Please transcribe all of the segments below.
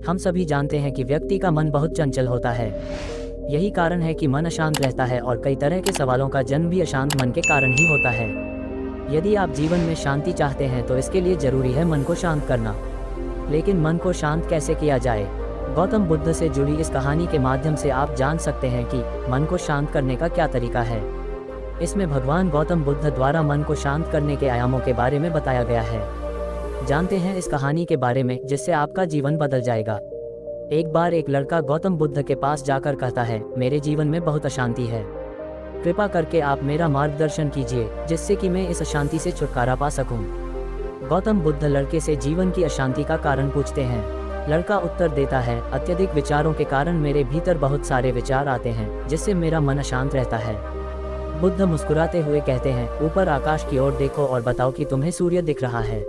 हम सभी जानते हैं कि व्यक्ति का मन बहुत चंचल होता है। यही कारण है कि मन अशांत रहता है और कई तरह के सवालों का जन्म भी अशांत मन के कारण ही होता है। यदि आप जीवन में शांति चाहते हैं तो इसके लिए जरूरी है मन को शांत करना। लेकिन मन को शांत कैसे किया जाए? गौतम बुद्ध से जुड़ी इस कहानी के माध्यम से आप जान सकते हैं कि मन को शांत करने का क्या तरीका है। इसमें भगवान गौतम बुद्ध द्वारा मन को शांत करने के आयामों के बारे में बताया गया है। जानते हैं इस कहानी के बारे में जिससे आपका जीवन बदल जाएगा। एक बार एक लड़का गौतम बुद्ध के पास जाकर कहता है, मेरे जीवन में बहुत अशांति है, कृपा करके आप मेरा मार्गदर्शन कीजिए जिससे कि मैं इस अशांति से छुटकारा पा सकूं। गौतम बुद्ध लड़के से जीवन की अशांति का कारण पूछते हैं। लड़का उत्तर देता है, अत्यधिक विचारों के कारण मेरे भीतर बहुत सारे विचार आते हैं जिससे मेरा मन अशांत रहता है। बुद्ध मुस्कुराते हुए कहते हैं, ऊपर आकाश की ओर देखो और बताओ कि तुम्हें सूर्य दिख रहा है।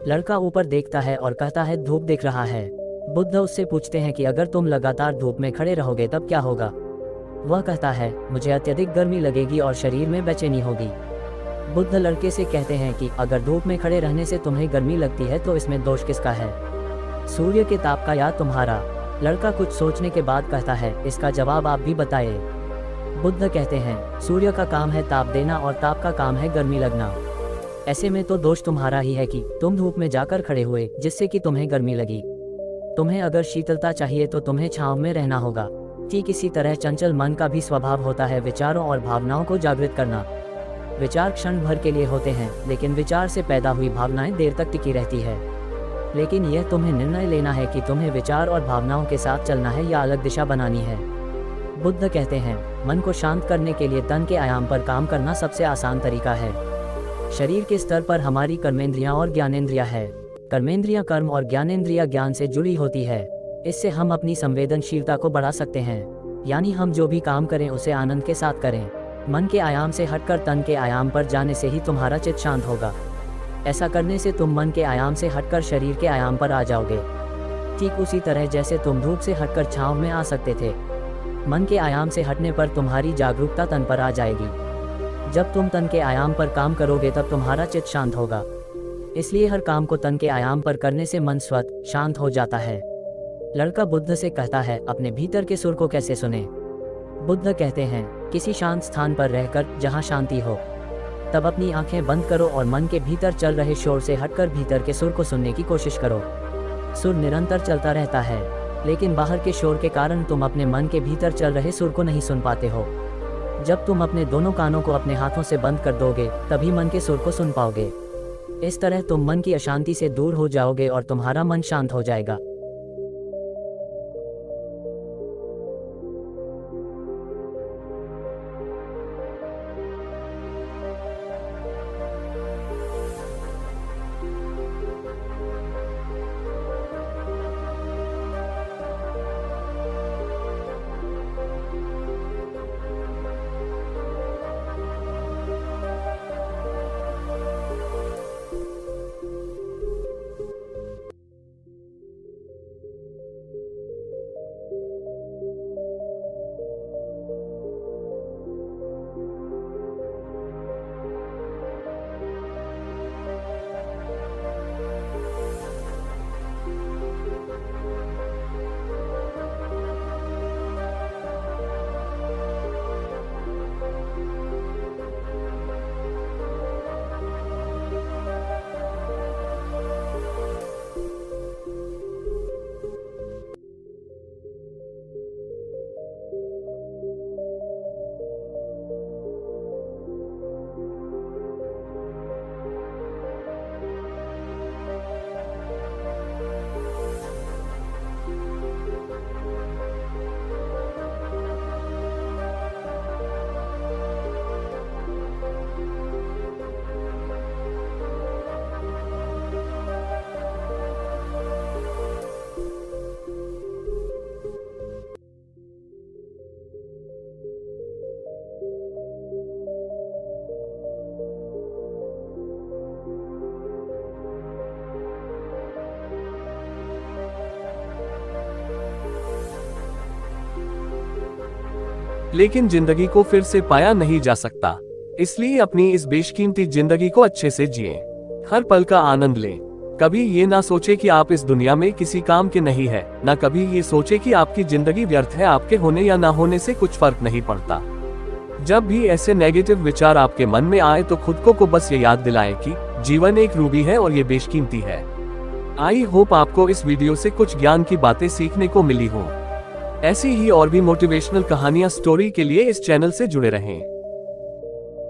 लड़का ऊपर देखता है और कहता है, धूप दिख रहा है। बुद्ध उससे पूछते हैं कि अगर तुम लगातार धूप में खड़े रहोगे तब क्या होगा? वह कहता है, मुझे अत्यधिक गर्मी लगेगी और शरीर में बेचैनी होगी। बुद्ध लड़के से कहते हैं कि अगर धूप में खड़े रहने से तुम्हें गर्मी लगती है तो इसमें दोष किसका है, सूर्य के ताप का या तुम्हारा? लड़का कुछ सोचने के बाद कहता है, इसका जवाब आप भी बताइए। बुद्ध कहते हैं, सूर्य का काम है ताप देना और ताप का काम है गर्मी लगना। ऐसे में तो दोष तुम्हारा ही है कि तुम धूप में जाकर खड़े हुए जिससे कि तुम्हें गर्मी लगी। तुम्हें अगर शीतलता चाहिए तो तुम्हें छांव में रहना होगा। ठीक इसी तरह चंचल मन का भी स्वभाव होता है विचारों और भावनाओं को जागृत करना। विचार क्षण भर के लिए होते हैं, लेकिन विचार से पैदा हुई भावनाएं देर तक टिकी रहती है। लेकिन यह तुम्हें निर्णय लेना है कि तुम्हें विचार और भावनाओं के साथ चलना है या अलग दिशा बनानी है। बुद्ध कहते हैं, मन को शांत करने के लिए तन के आयाम पर काम करना सबसे आसान तरीका है। शरीर के स्तर पर हमारी कर्मेंद्रियां और ज्ञानेंद्रियां है। कर्मेंद्रियां कर्म और ज्ञानेंद्रियां ज्ञान से जुड़ी होती है। इससे हम अपनी संवेदनशीलता को बढ़ा सकते हैं, यानी हम जो भी काम करें उसे आनंद के साथ करें। मन के आयाम से हटकर तन के आयाम पर जाने से ही तुम्हारा चित्त शांत होगा। ऐसा करने से तुम मन के आयाम से हटकर शरीर के आयाम पर आ जाओगे। ठीक उसी तरह जैसे तुम धूप से हटकर छांव में आ सकते थे। मन के आयाम से हटने पर तुम्हारी जागरूकता तन पर आ जाएगी। जब तुम तन के आयाम पर काम करोगे तब तुम्हारा चित्त शांत होगा। इसलिए हर काम को तन के आयाम पर करने से मन स्वतः शांत हो जाता है। लड़का बुद्ध से कहता है, अपने भीतर के सुर को कैसे सुने? बुद्ध कहते हैं, किसी शांत स्थान पर रहकर जहां शांति हो। तब अपनी आंखें बंद करो और मन के भीतर चल रहे शोर से हटकर भीतर के सुर को सुनने की कोशिश करो। सुर निरंतर चलता रहता है, लेकिन बाहर के शोर के कारण तुम अपने मन के भीतर चल रहे सुर को नहीं सुन पाते हो। जब तुम अपने दोनों कानों को अपने हाथों से बंद कर दोगे तभी मन के सुर को सुन पाओगे। इस तरह तुम मन की अशांति से दूर हो जाओगे और तुम्हारा मन शांत हो जाएगा। लेकिन जिंदगी को फिर से पाया नहीं जा सकता। इसलिए अपनी इस बेशकीमती जिंदगी को अच्छे से जिएं, हर पल का आनंद लें। कभी ये ना सोचे कि आप इस दुनिया में किसी काम के नहीं है, ना कभी ये सोचे कि आपकी जिंदगी व्यर्थ है। आपके होने या ना होने से कुछ फर्क नहीं पड़ता। जब भी ऐसे नेगेटिव विचार आपके मन में आए तो खुद को बस ये याद दिलाएं कि जीवन एक रूबी है और ये बेशकीमती है। आई होप आपको इस वीडियो से कुछ ज्ञान की बातें सीखने को मिली हो। ऐसी ही और भी मोटिवेशनल कहानियां स्टोरी के लिए इस चैनल से जुड़े रहें।